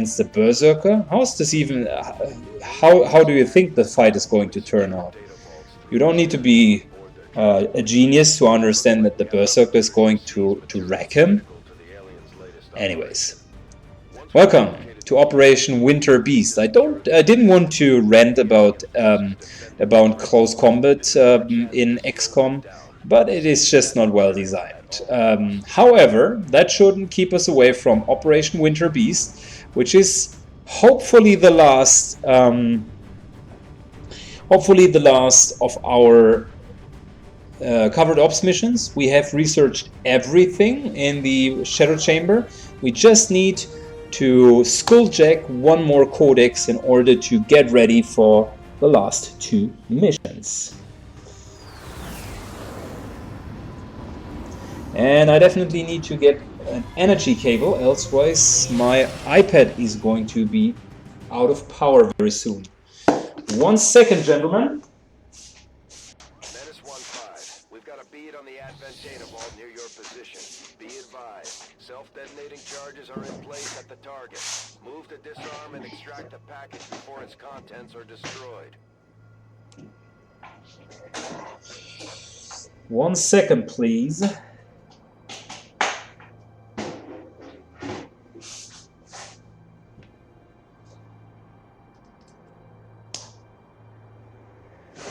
against the Berserker. How's this even... how do you think the fight is going to turn out? You don't need to be a genius to understand that the Berserker is going to wreck him. Anyways, welcome to Operation Winter Beast. I didn't want to rant about close combat in XCOM, but it is just not well designed. However, that shouldn't keep us away from Operation Winter Beast, which is hopefully the last of our covered ops missions. We have researched everything in the Shadow Chamber. We just need to skulljack one more codex in order to get ready for the last 2 missions. And I definitely need to get an energy cable, elsewise my iPad is going to be out of power very soon. 1 second, gentlemen. Self-detonating charges are in place at the target. Move to disarm and extract the package before its contents are destroyed. 1 second, please.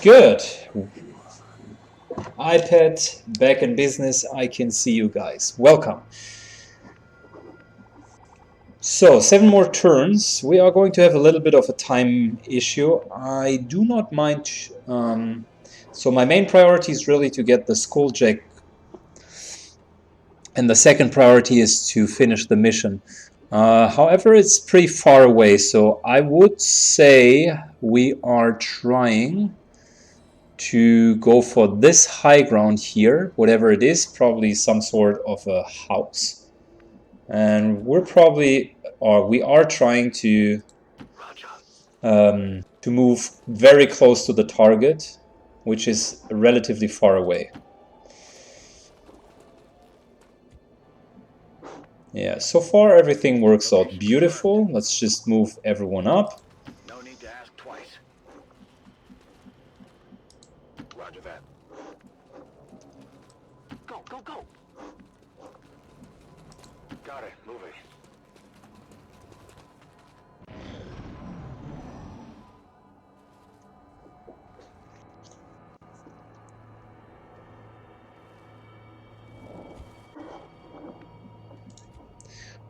Good. iPad back in business. I can see you guys. Welcome. So 7 more turns. We are going to have a little bit of a time issue. I do not mind. So my main priority is really to get the skulljack, and the second priority is to finish the mission. However, it's pretty far away, so I would say we are trying to go for this high ground here, whatever it is, probably some sort of a house. And we are trying to move very close to the target, which is relatively far away. Yeah, so far everything works out beautiful. Let's just move everyone up. No need to ask twice. Roger that. Go, go, go. Got it. Moving.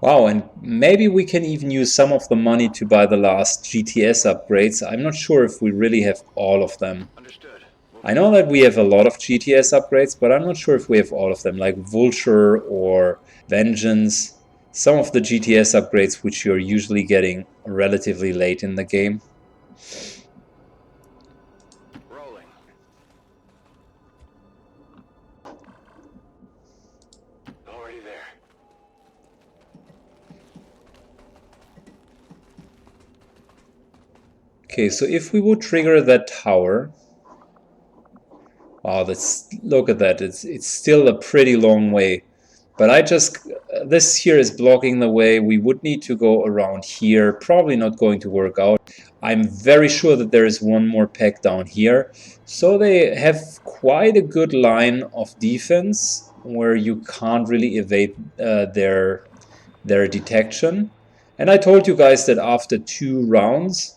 Wow, and maybe we can even use some of the money to buy the last GTS upgrades. I'm not sure if we really have all of them. Understood. I know that we have a lot of GTS upgrades, but I'm not sure if we have all of them, like Vulture or Vengeance. Some of the GTS upgrades which you're usually getting relatively late in the game. Rolling. Already there. Okay, so if we would trigger that tower, wow, look at that. It's still a pretty long way, but this here is blocking the way. We would need to go around here. Probably not going to work out. I'm very sure that there is one more pack down here, so they have quite a good line of defense where you can't really evade their detection. And I told you guys that after 2 rounds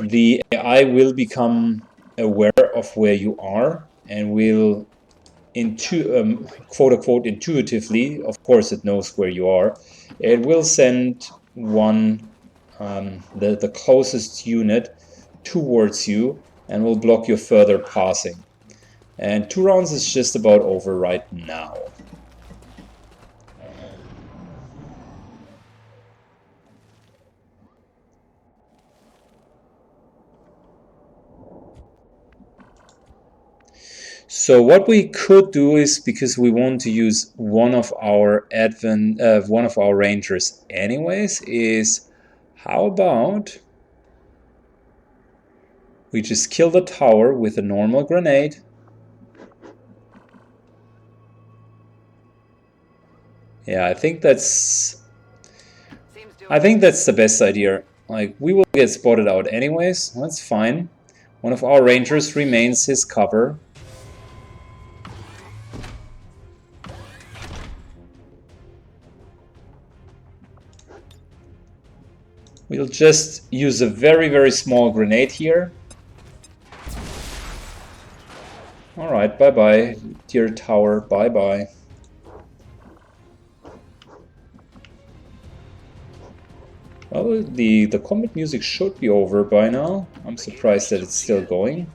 the AI will become aware of where you are and will, quote-unquote, intuitively, of course it knows where you are, it will send the closest unit towards you and will block your further passing. And 2 rounds is just about over right now. So what we could do is, because we want to use one of our rangers anyways, is how about we just kill the tower with a normal grenade. Yeah, I think I think that's the best idea. Like, we will get spotted out anyways. That's fine. One of our rangers remains his cover. We'll just use a very, very small grenade here. Alright, bye-bye, dear tower, bye-bye. Well, the combat music should be over by now. I'm surprised that it's still going.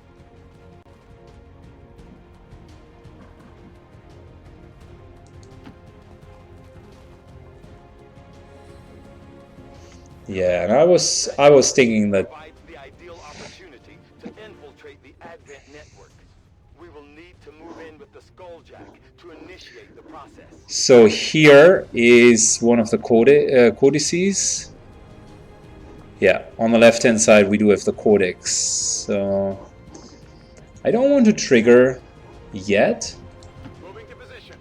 Yeah, and I was thinking that The ideal opportunity to infiltrate the Advent network. We will need to move in with the Skulljack to initiate the process. so here is one of the codices. Yeah, on the left hand side we do have the codex. So I don't want to trigger yet. Moving to position.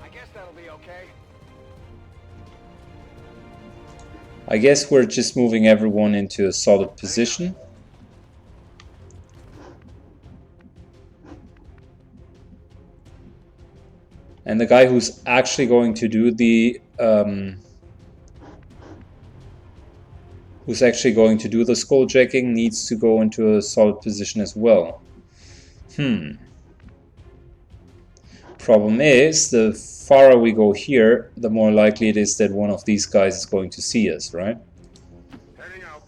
I guess that'll be okay. I guess we're just moving everyone into a solid position. And the guy who's actually going to do the skulljacking needs to go into a solid position as well. Problem is, the farther we go here, the more likely it is that one of these guys is going to see us, right? Heading out.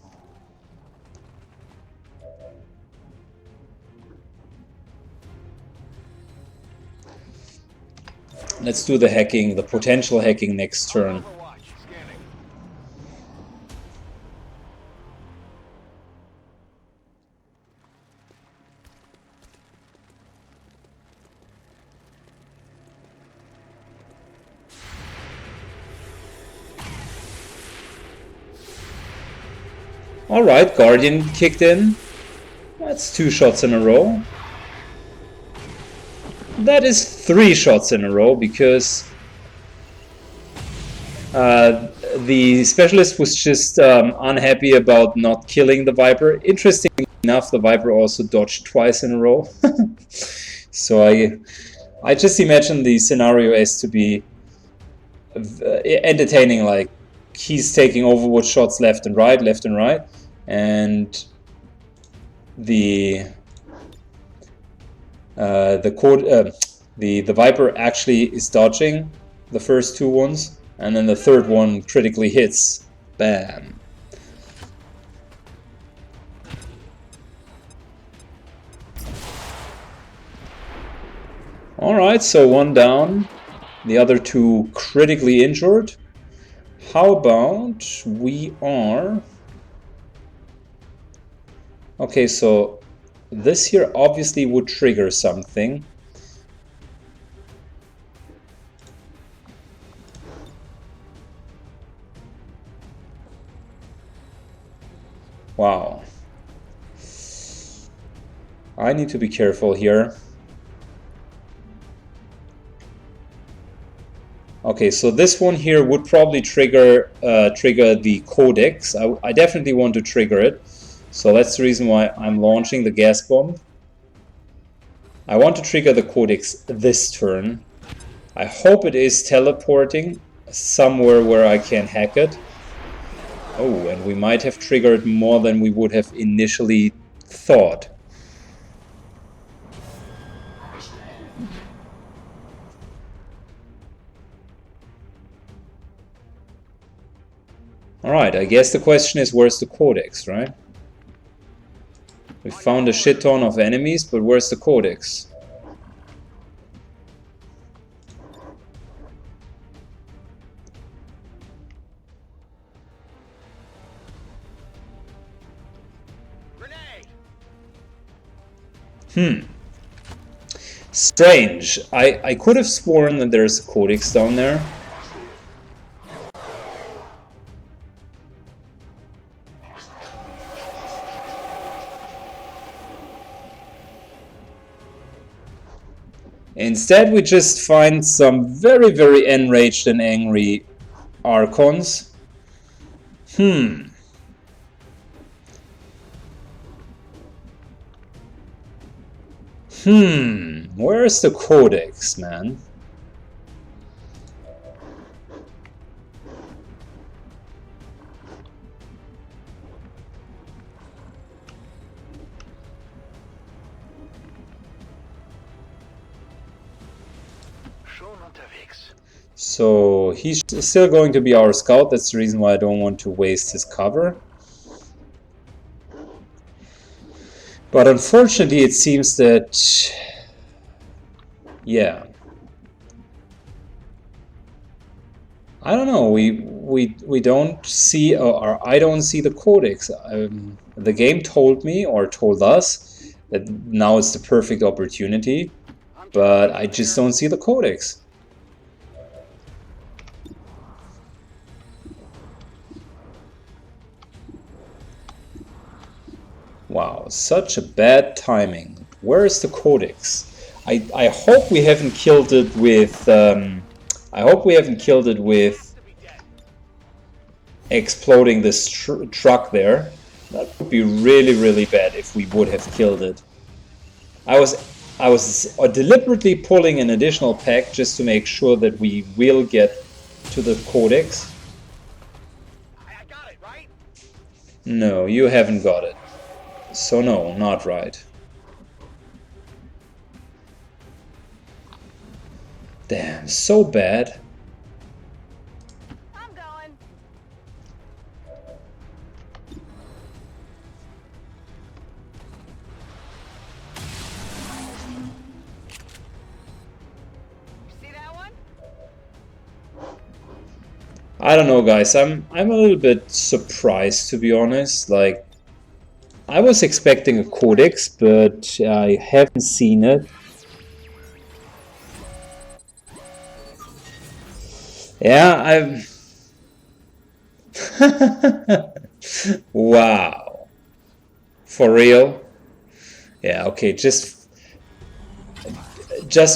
Let's do the hacking, the potential hacking next turn. Overwatch. Scanning. Alright, Guardian kicked in. That's 2 shots in a row. That is 3 shots in a row because the specialist was just unhappy about not killing the Viper. Interestingly enough, the Viper also dodged twice in a row. So I just imagine the scenario as to be entertaining. Like, he's taking Overwatch shots left and right, and the Viper actually is dodging the first 2 ones, and then the third one critically hits. Bam. Alright, so 1 down, the other 2 critically injured. How about we are... Okay, so this here obviously would trigger something. Wow. I need to be careful here. Okay, so this one here would probably trigger the codex. I definitely want to trigger it. So that's the reason why I'm launching the gas bomb. I want to trigger the codex this turn. I hope it is teleporting somewhere where I can hack it. Oh, and we might have triggered more than we would have initially thought. Alright, I guess the question is, where's the codex, right? We found a shit ton of enemies, but where's the codex? Strange. I could have sworn that there's a codex down there. Instead, we just find some very, very enraged and angry Archons. Where's the Codex, man? So he's still going to be our scout. That's the reason why I don't want to waste his cover. But unfortunately, it seems that, yeah, I don't know. We don't see, or I don't see the Codex. The game told me or told us that now is the perfect opportunity, but I just don't see the Codex. Wow, such a bad timing. Where is the Codex? I hope we haven't killed it with I hope we haven't killed it with exploding this truck there. That would be really, really bad if we would have killed it. I was deliberately pulling an additional pack just to make sure that we will get to the Codex. I got it, right? No, you haven't got it. So no, not right. Damn, so bad. I'm going. See that one? I don't know, guys. I'm a little bit surprised, to be honest. Like, I was expecting a Codex, but I haven't seen it. Yeah, wow. For real? Yeah, okay, just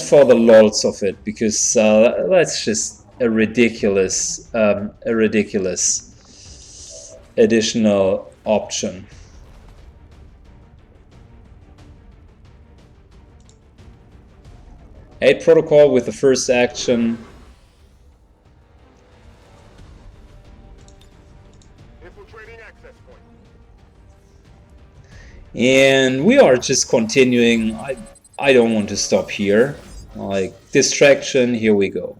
for the lols of it, because that's just a ridiculous additional option. Aid protocol with the first action. Infiltrating access point. And we are just continuing. I don't want to stop here. Like, distraction, here we go.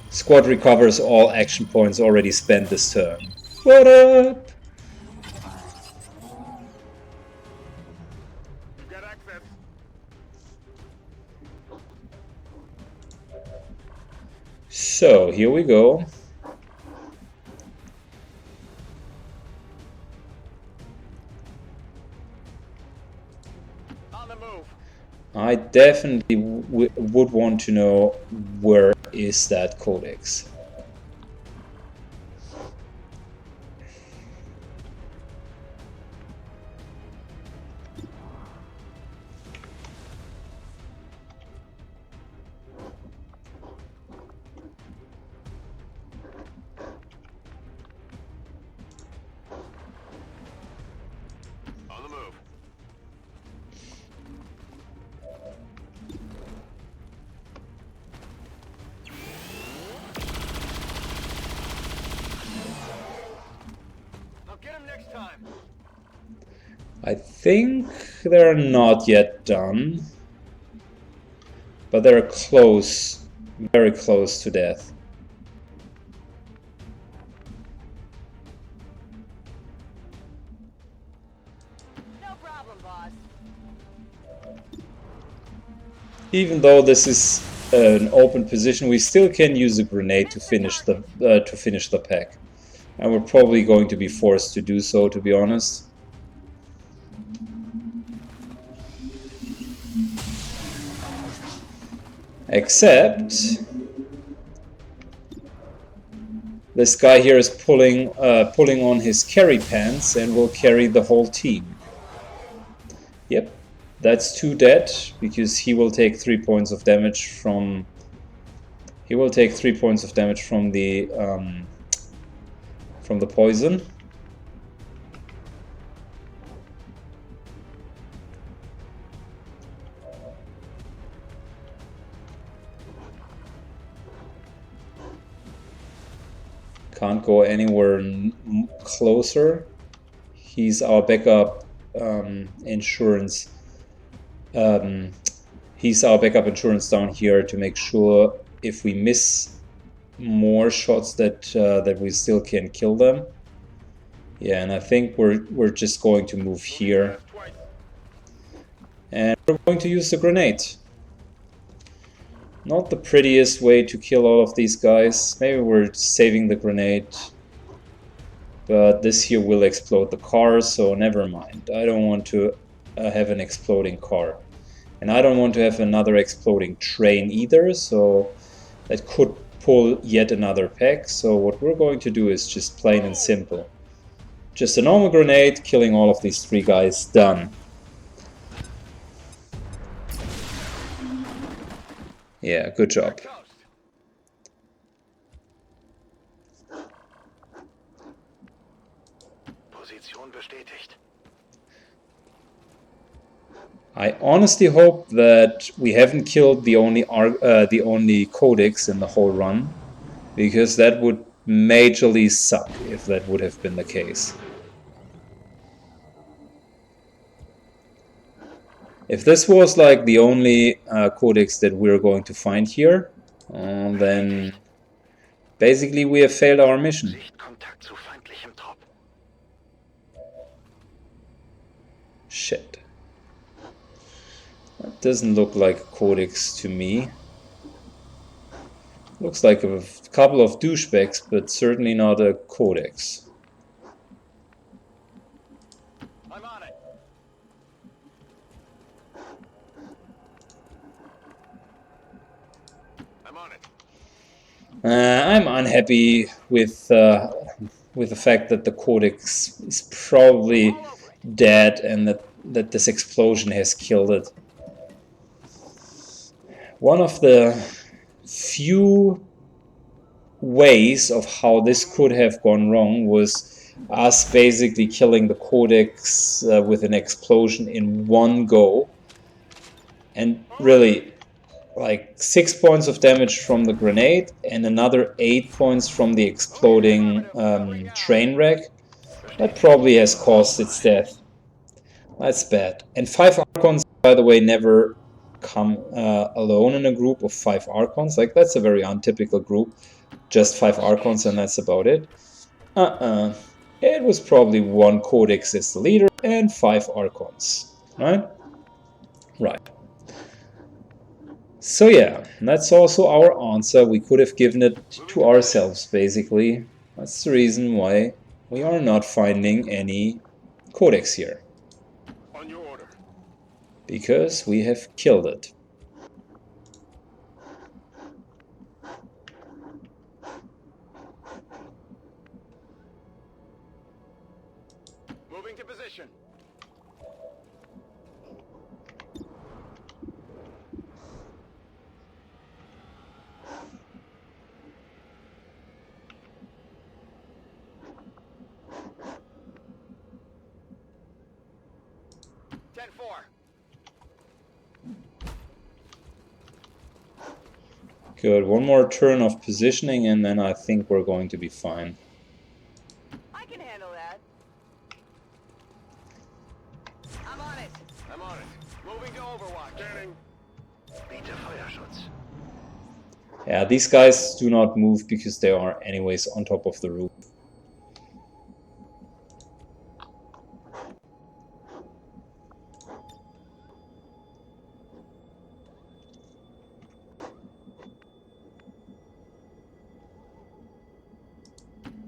Squad recovers all action points already spent this turn. What up? You got access. So, here we go. On the move. I definitely would want to know where is that Codex. On the move. I'll get him next time. I think they're not yet done, but they're close, very close to death. No problem, boss. Even though this is an open position, we still can use a grenade to finish the pack, and we're probably going to be forced to do so, to be honest. Except this guy here is pulling on his carry pants and will carry the whole team. Yep, That's 2 dead, because he will take 3 points of damage from... He will take 3 points of damage from the poison. Can't go anywhere closer. He's our backup insurance. He's our backup insurance down here to make sure if we miss more shots that that we still can kill them. Yeah, and I think we're just going to move here, and we're going to use the grenade. Not the prettiest way to kill all of these guys. Maybe we're saving the grenade, but this here will explode the car, so never mind. I don't want to have an exploding car, and I don't want to have another exploding train either, so that could pull yet another pack. So what we're going to do is just plain and simple. Just a normal grenade, killing all of these 3 guys, done. Yeah, good job. Position bestätigt. I honestly hope that we haven't killed the only codex in the whole run, because that would majorly suck if that would have been the case. If this was like the only codex that we're going to find here, then basically we have failed our mission. Sichtkontakt zu feindlichem Trupp. Shit. That doesn't look like a codex to me. Looks like a couple of douchebags, but certainly not a codex. I'm on it. I'm on it. I'm unhappy with the fact that the codex is probably dead and that this explosion has killed it. One of the few ways of how this could have gone wrong was us basically killing the codex with an explosion in one go, and really like 6 points of damage from the grenade and another 8 points from the exploding train wreck. That probably has caused its death. That's bad. And 5 Archons, by the way, never come alone in a group of 5 Archons. Like, that's a very untypical group. Just 5 Archons and that's about it. It was probably 1 Codex as the leader and 5 Archons. Right? Right. So yeah, that's also our answer. We could have given it to ourselves, basically. That's the reason why we are not finding any Codex here. On your order. Because we have killed it. Moving to position. Good, one more turn of positioning and then I think we're going to be fine. I can handle that. I'm on it. I'm on it. Moving to Overwatch. Turning. Bitte Feuerschutz. Yeah, these guys do not move because they are anyways on top of the roof.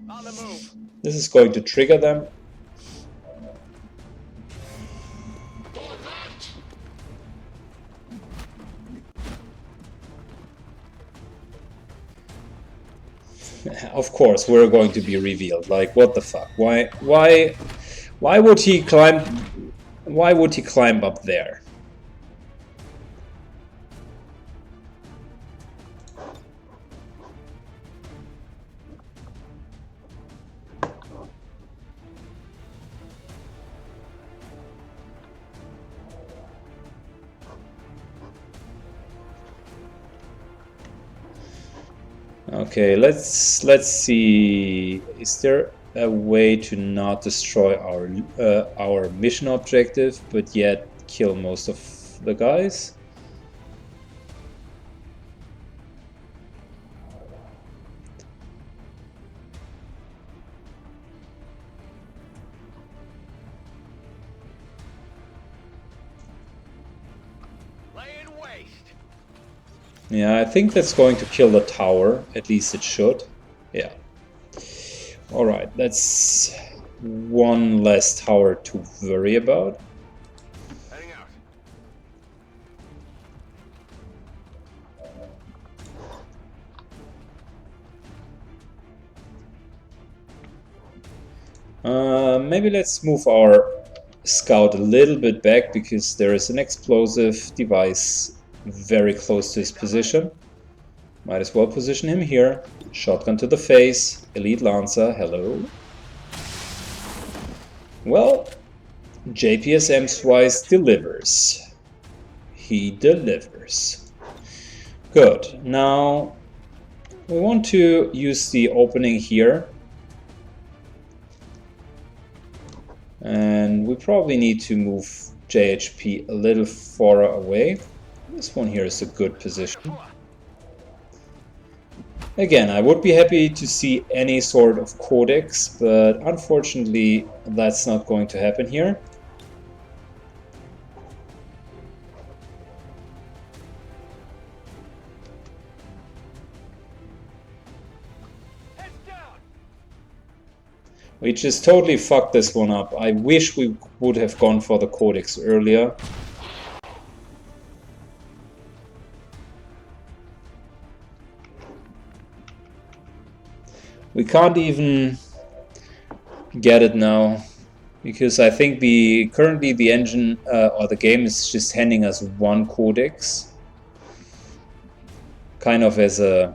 On the move. This is going to trigger them. Of course, we're going to be revealed. Like, what the fuck? Why would he climb? Why would he climb up there? Okay, let's see. Is there a way to not destroy our mission objective, but yet kill most of the guys? Yeah, I think that's going to kill the tower. At least it should. Yeah. Alright, that's one less tower to worry about. Heading out. Maybe let's move our scout a little bit back, because there is an explosive device very close to his position. Might as well position him here. Shotgun to the face. Elite Lancer, hello. Well, JPSM Swice delivers. He delivers. Good. Now we want to use the opening here. And we probably need to move JHP a little far away. This one here is a good position. Again, I would be happy to see any sort of codex, but unfortunately that's not going to happen here. We just totally fucked this one up. I wish we would have gone for the codex earlier. We can't even get it now, because I think currently the engine or the game is just handing us one codex, kind of as a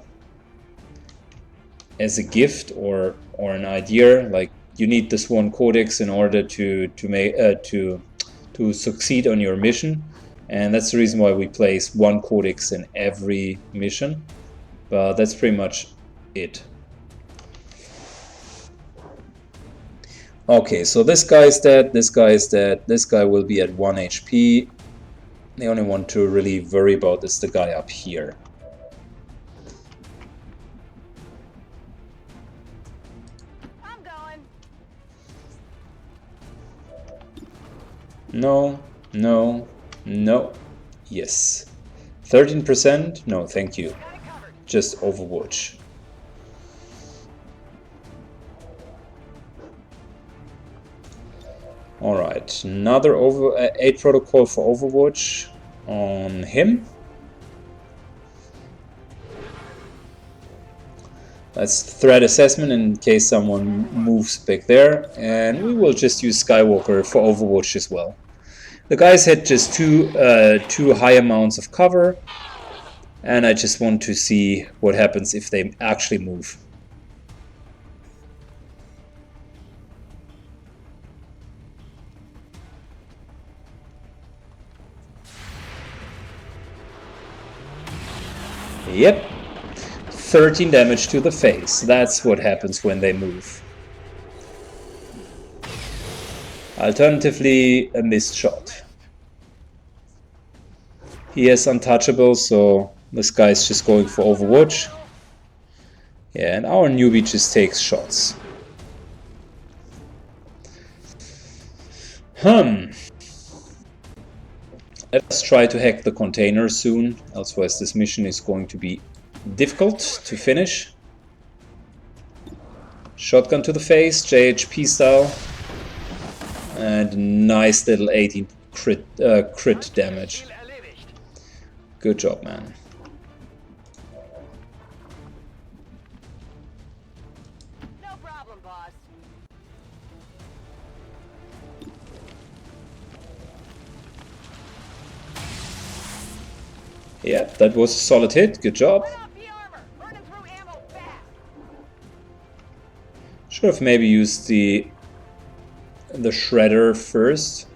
gift or an idea. Like, you need this one codex in order to succeed on your mission, and that's the reason why we place one codex in every mission. But that's pretty much it. Okay, so this guy is dead, this guy is dead, this guy will be at 1 HP. The only one to really worry about is the guy up here. I'm going. No, no, no, yes. 13%? No, thank you. Got it covered. Just Overwatch. Alright, another 8 protocol for Overwatch on him. That's threat assessment in case someone moves back there, and we will just use Skywalker for Overwatch as well. The guys had just two high amounts of cover, and I just want to see what happens if they actually move. Yep, 13 damage to the face. That's what happens when they move. Alternatively, a missed shot. He is untouchable, so this guy's just going for Overwatch. Yeah, and our newbie just takes shots. Let's try to hack the container soon, otherwise this mission is going to be difficult to finish. Shotgun to the face, JHP style. And nice little 18 crit damage. Good job, man. No problem, boss. Yeah, that was a solid hit. Good job. Burn off the armor. Burning through ammo fast. Should have maybe used the shredder first.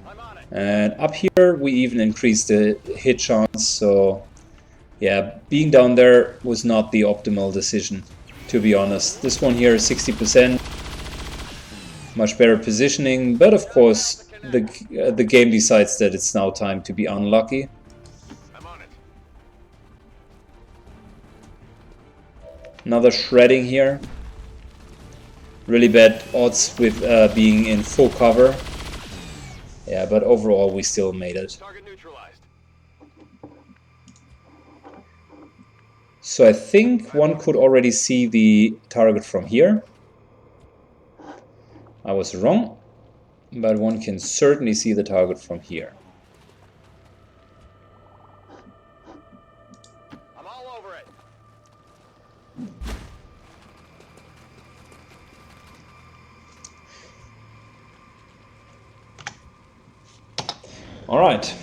I'm on it. And up here we even increased the hit chance, so Yeah, being down there was not the optimal decision, to be honest. This one here is 60%, much better positioning, but of course the game decides that it's now time to be unlucky. I'm on it. Another shredding here. Really bad odds with being in full cover. Yeah, but overall we still made it. Target neutralized. So I think one could already see the target from here. I was wrong, but one can certainly see the target from here. I'm all over it. All right.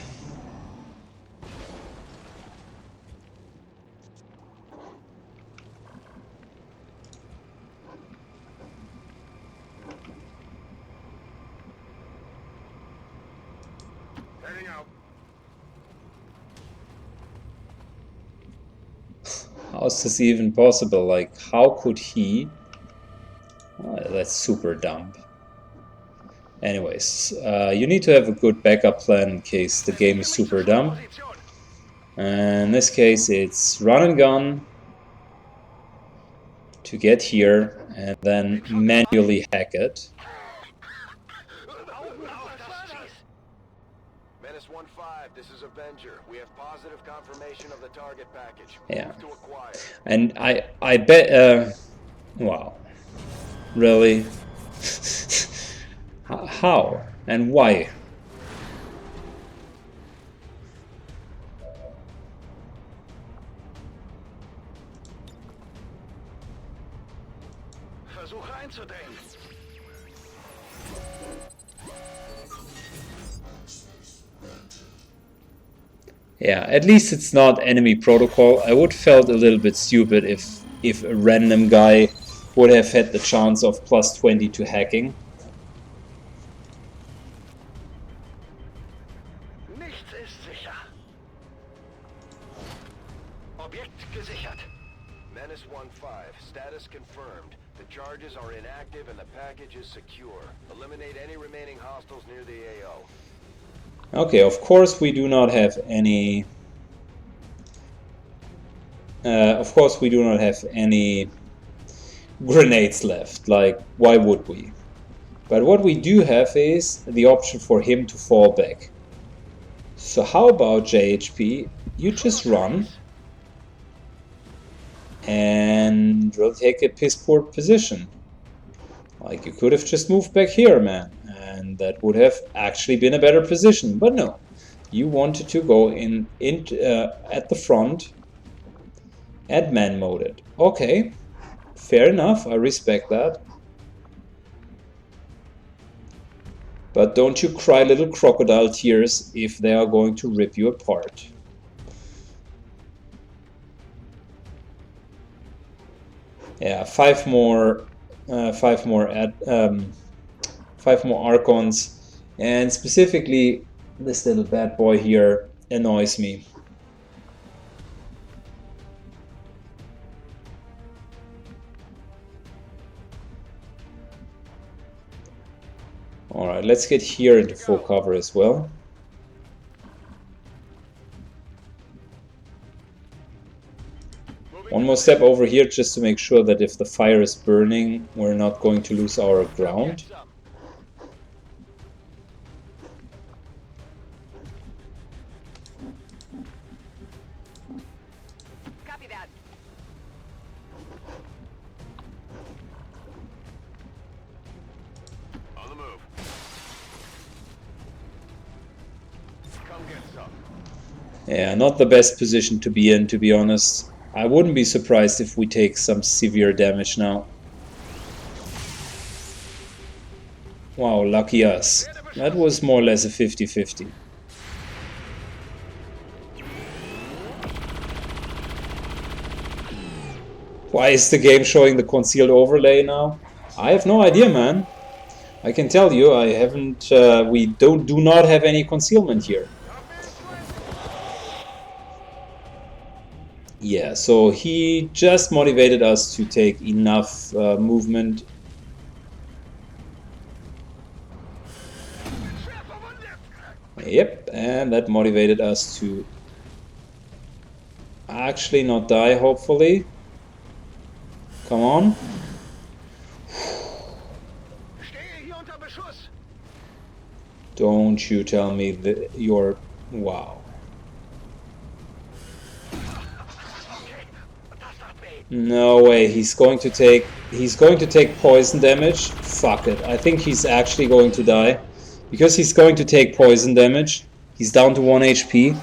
Heading out. How is this even possible? Like, how could he? Oh, that's super dumb. Anyways, you need to have a good backup plan in case the game is super dumb. And in this case, it's run and gun to get here and then manually hack it. Menace 1-5, this is Avenger. We have positive confirmation of the target package. Yeah. Move to acquire. And I bet, wow, really? How and why? Versuche einzudringen. Yeah, at least it's not enemy protocol. I would felt a little bit stupid if a random guy would have had the chance of +20 to hacking. Nichts ist sicher. Objekt gesichert. Menace 1-5, status confirmed. The charges are inactive and the package is secure. Eliminate any remaining hostiles near the AO. Okay, of course we do not have any. Of course we do not have any grenades left. Like, why would we? But what we do have is the option for him to fall back. So how about JHP? You just run and really take a piss poor position. Like, you could have just moved back here, man, and that would have actually been a better position. But no, you wanted to go in at the front and man mode it. Okay, fair enough. I respect that. But don't you cry little crocodile tears if they are going to rip you apart. Yeah, five more Archons, and specifically this little bad boy here annoys me. Alright, let's get here into full cover as well. One more step over here just to make sure that if the fire is burning, we're not going to lose our ground. Copy that. On the move. Come get some. Yeah, not the best position to be in, to be honest. I wouldn't be surprised if we take some severe damage now. Wow, lucky us. That was more or less a 50-50. Why is the game showing the concealed overlay now? I have no idea, man. I can tell you, I haven't. We do not have any concealment here. Yeah, so he just motivated us to take enough movement. Yep, and that motivated us to actually not die, hopefully. Come on. Don't you tell me that you're... Wow. No way, he's going to take poison damage. Fuck it. I think he's actually going to die. Because he's going to take poison damage. He's down to 1 HP.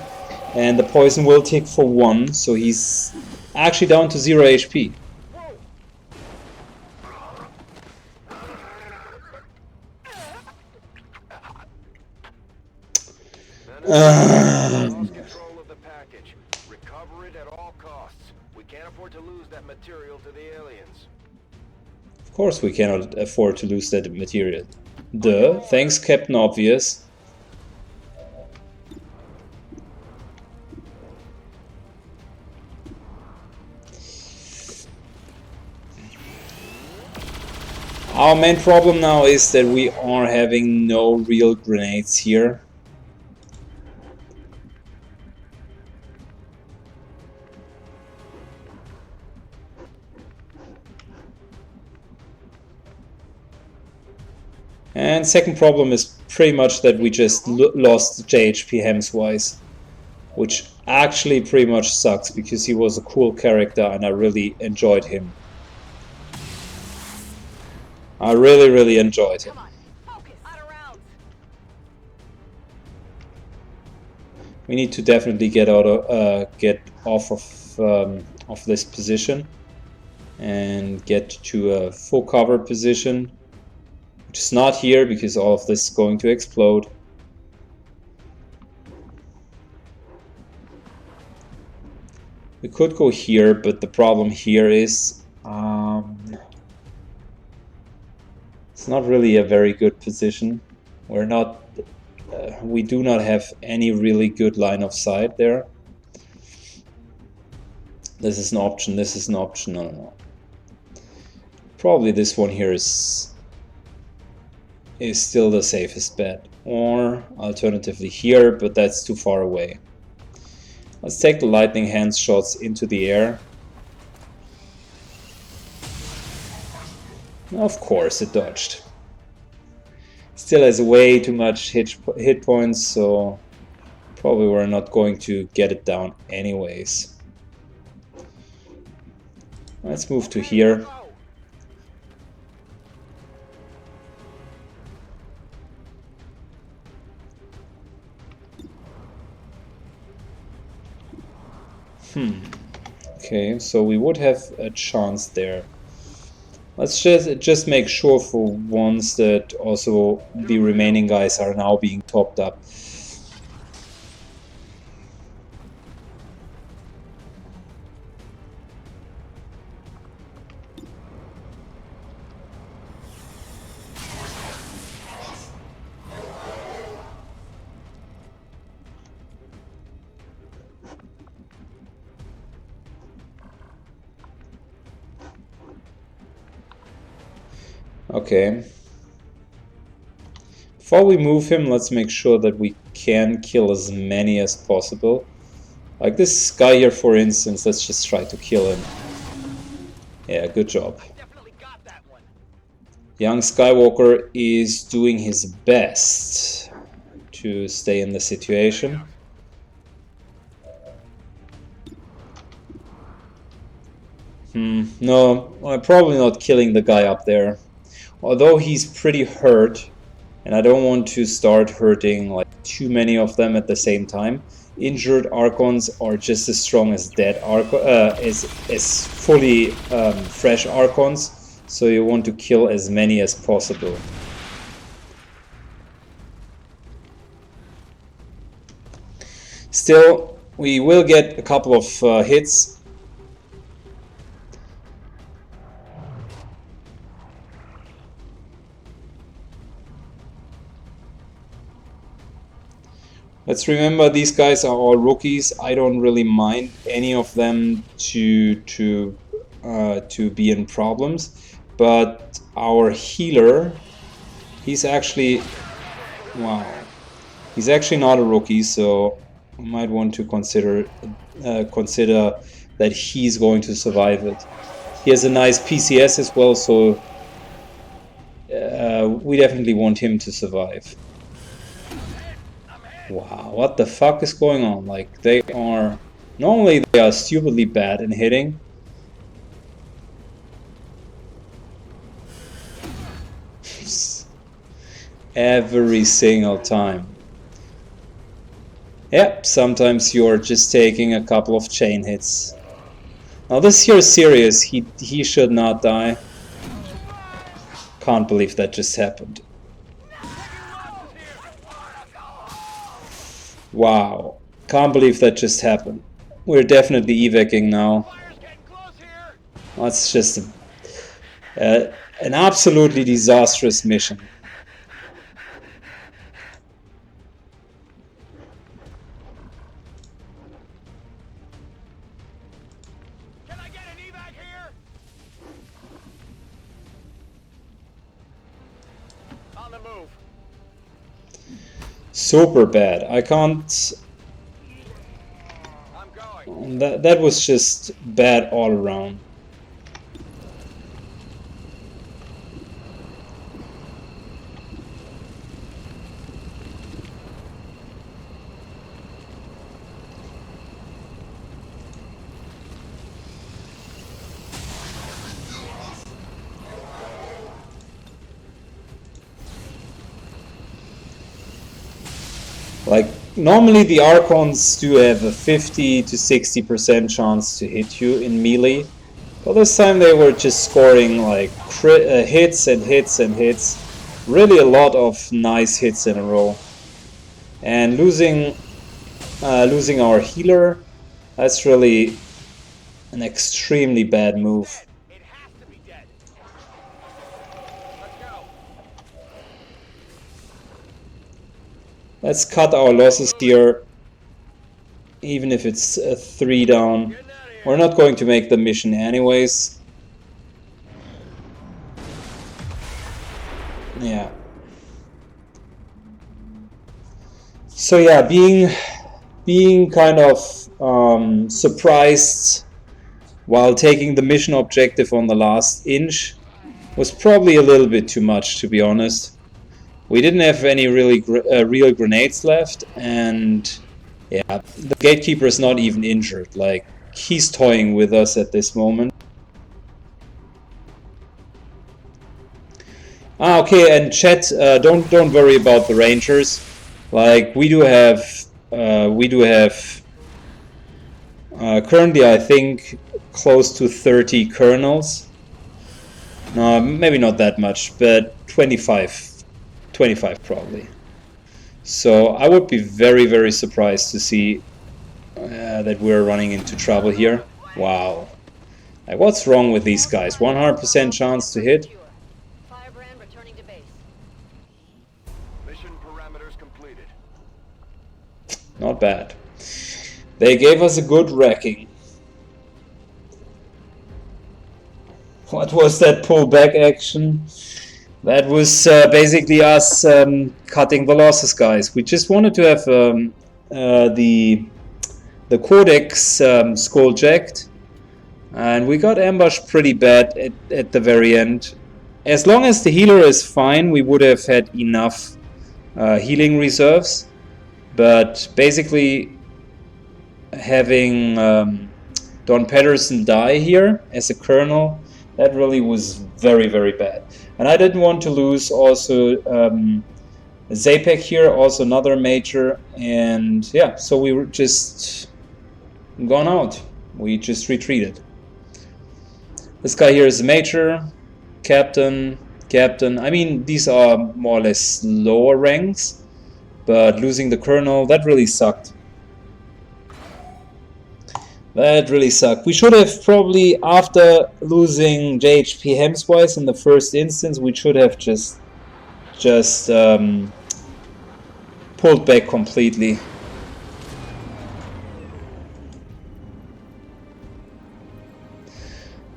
And the poison will tick for 1, so he's actually down to 0 HP. Lost control of the package. Recover it at all costs. We can't afford to lose that material to the aliens. Of course we cannot afford to lose that material. Duh. Thanks, Captain Obvious. Our main problem now is that we are having no real grenades here. And second problem is pretty much that we just lost JHP Hemswise, which actually pretty much sucks because he was a cool character and I really enjoyed him. I really enjoyed him. We need to definitely get off of this position and get to a full cover position, which is not here because all of this is going to explode. We could go here, but the problem here is it's not really a very good position. We do not have any really good line of sight there. This is an option, this is an option, no. Probably this one here is still the safest bet. Or alternatively here, but that's too far away. Let's take the lightning hand shots into the air. Of course it dodged. Still has way too much hit points, so probably we're not going to get it down anyways. Let's move to here. Okay, so we would have a chance there. Let's just make sure for once that also the remaining guys are now being topped up. Okay. Before we move him, let's make sure that we can kill as many as possible. Like this guy here, for instance, let's just try to kill him. Yeah, good job. Young Skywalker is doing his best to stay in the situation. No, I'm probably not killing the guy up there. Although he's pretty hurt, and I don't want to start hurting like too many of them at the same time. Injured Archons are just as strong as dead as fully fresh Archons, so you want to kill as many as possible. Still, we will get a couple of hits. Let's remember these guys are all rookies. I don't really mind any of them to be in problems, but our healer, he's actually, wow, he's actually not a rookie, so we might want to consider that he's going to survive it. He has a nice PCS as well, so we definitely want him to survive. Wow, what the fuck is going on? Like, they are... Normally they are stupidly bad in hitting. Every single time. Yep, sometimes you're just taking a couple of chain hits. Now this here is serious. He should not die. Can't believe that just happened. Wow, can't believe that just happened. We're definitely evacing now. That's just an absolutely disastrous mission. Can I get an evac here? On the move. Super bad. I can't... I'm going. That was just bad all around. Like, normally the Archons do have a 50 to 60% chance to hit you in melee, but this time they were just scoring like hits and hits and hits. Really a lot of nice hits in a row. And losing our healer, that's really an extremely bad move. It has to be dead. Let's go. Let's cut our losses here, even if it's 3 down. We're not going to make the mission anyways. Yeah. So yeah, being kind of surprised while taking the mission objective on the last inch was probably a little bit too much, to be honest. We didn't have any really real grenades left, and yeah, the gatekeeper is not even injured. Like, he's toying with us at this moment. Okay, and chat, don't worry about the Rangers. Like, we do have currently, I think, close to 30 colonels. No, maybe not that much, but 25 probably. So I would be very, very surprised to see that we're running into trouble here. Wow. Like, what's wrong with these guys? 100% chance to hit? Firebrand returning to base. Mission parameters completed. Not bad. They gave us a good wrecking. What was that pullback action? That was basically us cutting the losses, guys. We just wanted to have the Codex skull-jacked, and we got ambushed pretty bad at the very end. As long as the healer is fine, we would have had enough healing reserves, but basically having Don Patterson die here as a colonel, that really was very, very bad. And I didn't want to lose also Zapek here, also another major, and yeah, so we were just gone out. We just retreated. This guy here is a major, captain. I mean, these are more or less lower ranks, but losing the colonel, that really sucked. That really sucked. We should have probably, after losing JHP Hemswise in the first instance, we should have just pulled back completely.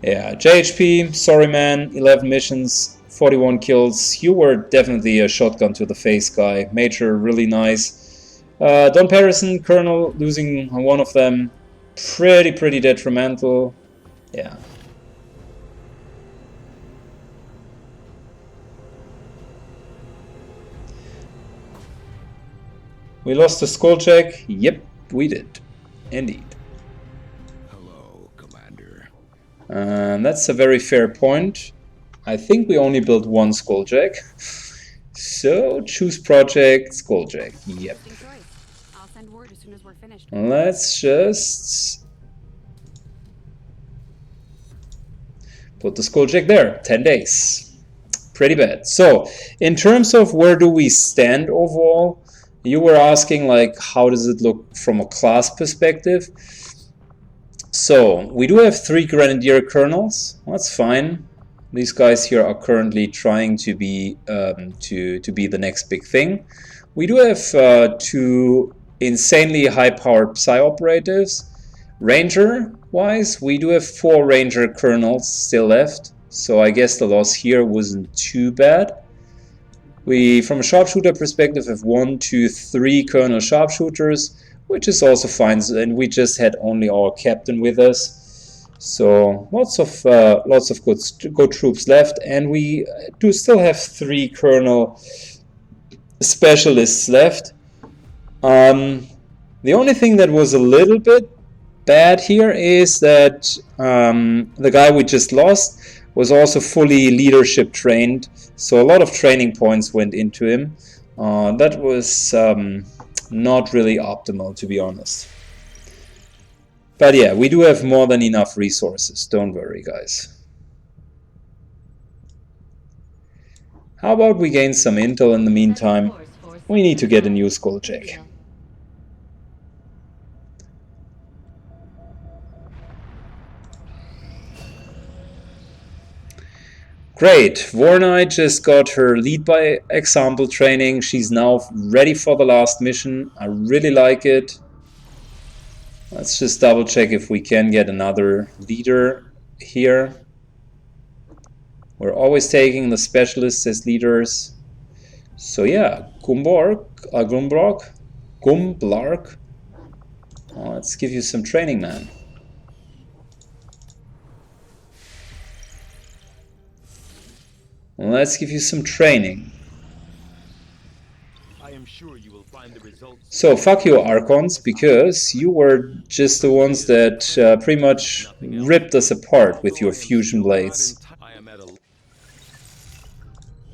Yeah, JHP, sorry man, 11 missions, 41 kills. You were definitely a shotgun to the face guy. Major, really nice. Don Patterson, Colonel, losing one of them. Pretty detrimental. Yeah. We lost the Skulljack. Yep, we did. Indeed. Hello, Commander. That's a very fair point. I think we only built one Skulljack. So choose project Skulljack. Yep. I'll send word as soon as we're finished. Let's just put the Skulljack there. 10 days. Pretty bad. So, in terms of where do we stand overall, you were asking like how does it look from a class perspective. So, we do have 3 Grenadier Colonels. That's fine. These guys here are currently trying to be the next big thing. We do have 2 insanely high-powered Psi operatives. Ranger-wise, we do have 4 Ranger Colonels still left. So I guess the loss here wasn't too bad. We, from a sharpshooter perspective, have 1, 2, 3 Colonel sharpshooters, which is also fine. And we just had only our captain with us, so lots of good troops left. And we do still have 3 Colonel specialists left. The only thing that was a little bit bad here is that the guy we just lost was also fully leadership trained, so a lot of training points went into him. That was not really optimal, to be honest. But yeah, we do have more than enough resources, don't worry guys. How about we gain some intel in the meantime? We need to get a new Skulljack. Great, Vornite just got her lead by example training. She's now ready for the last mission. I really like it. Let's just double check if we can get another leader here. We're always taking the specialists as leaders. So yeah, Gumblark. Let's give you some training, man. Let's give you some training. I am sure you will find the results. So fuck you, Archons, because you were just the ones that pretty much ripped us apart with your fusion blades. I am at a...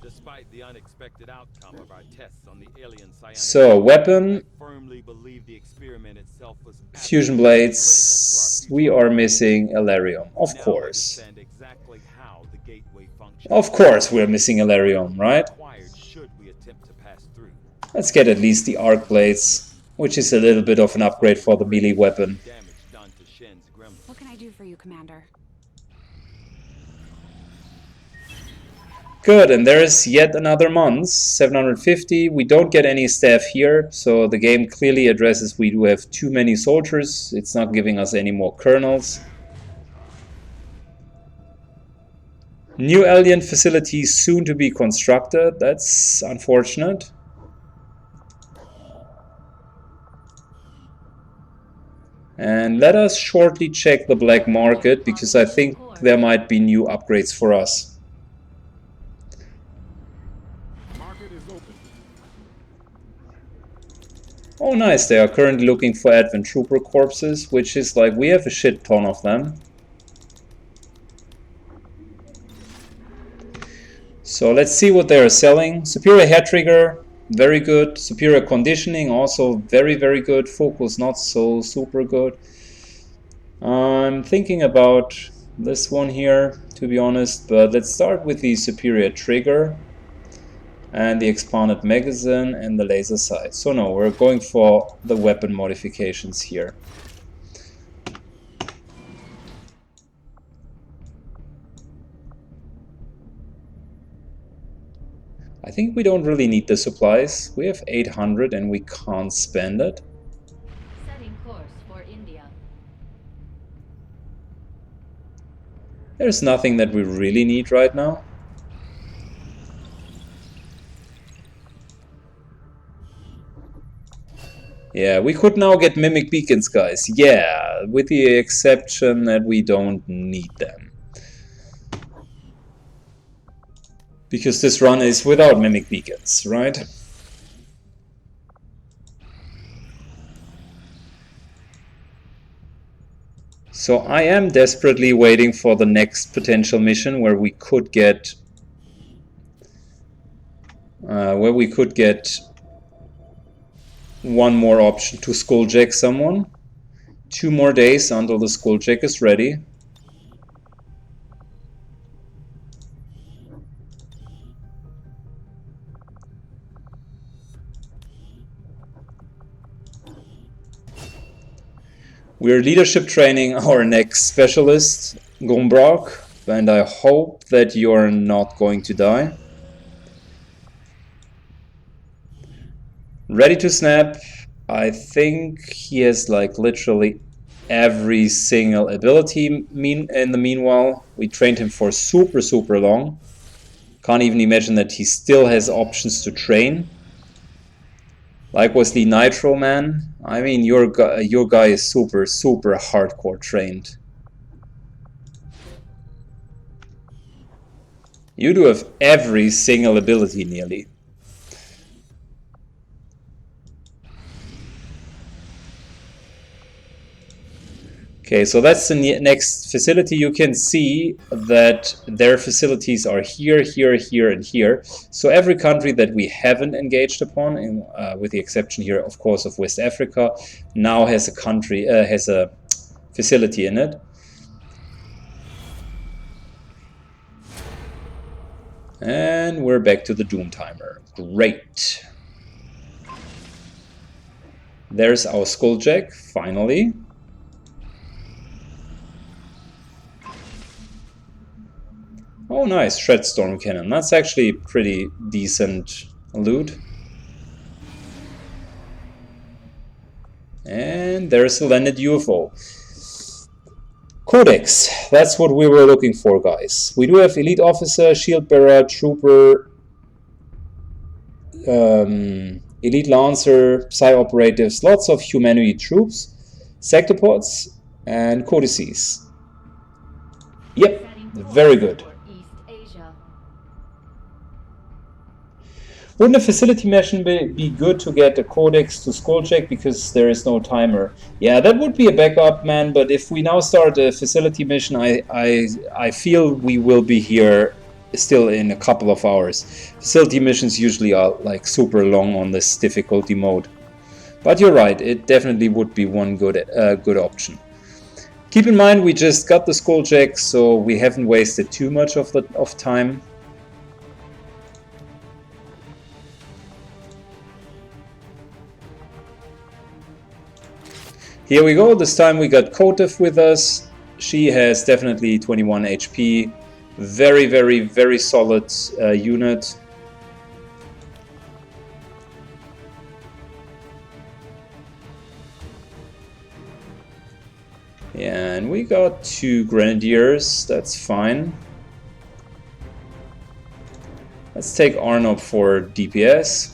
Despite the unexpected outcome of our tests on the alien cyanide, So weapon, I firmly believe the experiment itself was fusion blades. We are missing Elarium, of Now I course. understand exactly how the gateway functions. Of course we're missing Elarium, right? Required should we attempt to pass through. Let's get at least the arc blades, which is a little bit of an upgrade for the melee weapon. Damage done to Shen's gremlins. What can I do for you, Commander? Good, and there is yet another month, 750. We don't get any staff here, so the game clearly addresses we do have too many soldiers. It's not giving us any more colonels. New alien facilities soon to be constructed. That's unfortunate. And let us shortly check the black market, because I think there might be new upgrades for us. Oh nice, they are currently looking for Advent Trooper corpses, which is like, we have a shit ton of them. So let's see what they are selling. Superior head trigger, very good. Superior conditioning, also very good. Focus, not so super good. I'm thinking about this one here, to be honest, but let's start with the superior trigger and the expanded magazine and the laser sight. So no, we're going for the weapon modifications here. I think we don't really need the supplies. We have 800 and we can't spend it. Setting course for India. There's nothing that we really need right now. Yeah, we could now get mimic beacons, guys. Yeah, with the exception that we don't need them. Because this run is without mimic beacons, right? So I am desperately waiting for the next potential mission where we could get one more option to skulljack someone. 2 more days until the skulljack is ready. We're leadership training our next specialist, Gombrock, and I hope that you're not going to die. Ready to snap. I think he has like literally every single ability in the meanwhile. We trained him for super long. Can't even imagine that he still has options to train. Likewise the Nitro Man. I mean, your guy is super hardcore trained. You do have every single ability nearly. Okay, so that's the next facility. You can see that their facilities are here, here, and here. So every country that we haven't engaged upon, with the exception here, of course, of West Africa, now has a facility in it. And we're back to the Doom timer. Great. There's our skulljack, finally. Oh nice, Shredstorm Cannon. That's actually pretty decent loot. And there's a landed UFO. Codex, that's what we were looking for, guys. We do have Elite Officer, Shield Bearer, Trooper, Elite Lancer, Psi Operatives, lots of humanoid troops, Sectopods, and Codices. Yep, very good. Wouldn't a facility mission be good to get a codex to skulljack because there is no timer? Yeah, that would be a backup, man, but if we now start a facility mission, I feel we will be here still in a couple of hours. Facility missions usually are like super long on this difficulty mode. But you're right, it definitely would be one good option. Keep in mind we just got the skulljack, so we haven't wasted too much of time. Here we go, this time we got Kotev with us. She has definitely 21 HP. Very solid unit. Yeah, and we got 2 Grenadiers, that's fine. Let's take Arnob for DPS.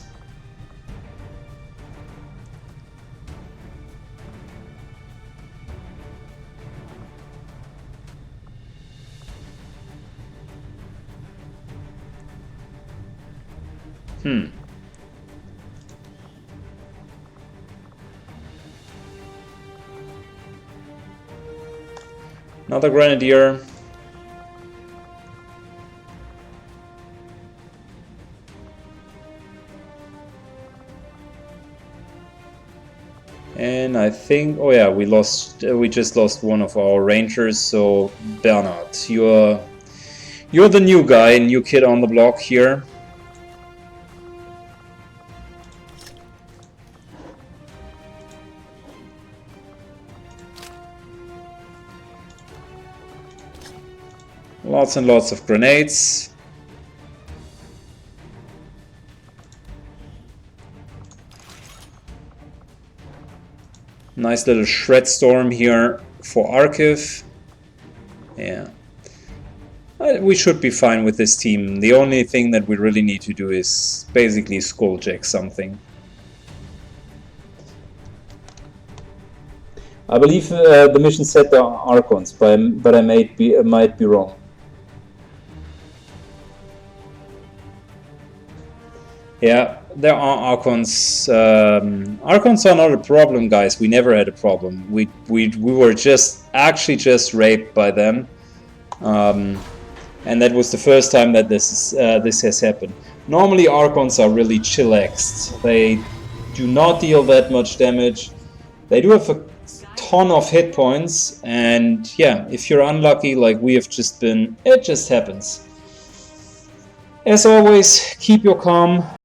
Another Grenadier. And I think, oh yeah, we just lost one of our Rangers, so Bernard, you're the new guy, new kid on the block here. Lots and lots of grenades. Nice little shred storm here for Archiv. Yeah. We should be fine with this team. The only thing that we really need to do is basically skulljack something. I believe the mission said the Archons, but I might be wrong. Yeah, there are Archons. Archons are not a problem, guys. We never had a problem. We were actually just raped by them, and that was the first time that this has happened. Normally, Archons are really chillaxed. They do not deal that much damage. They do have a ton of hit points, and yeah, if you're unlucky like we have just been, it just happens. As always, keep your calm.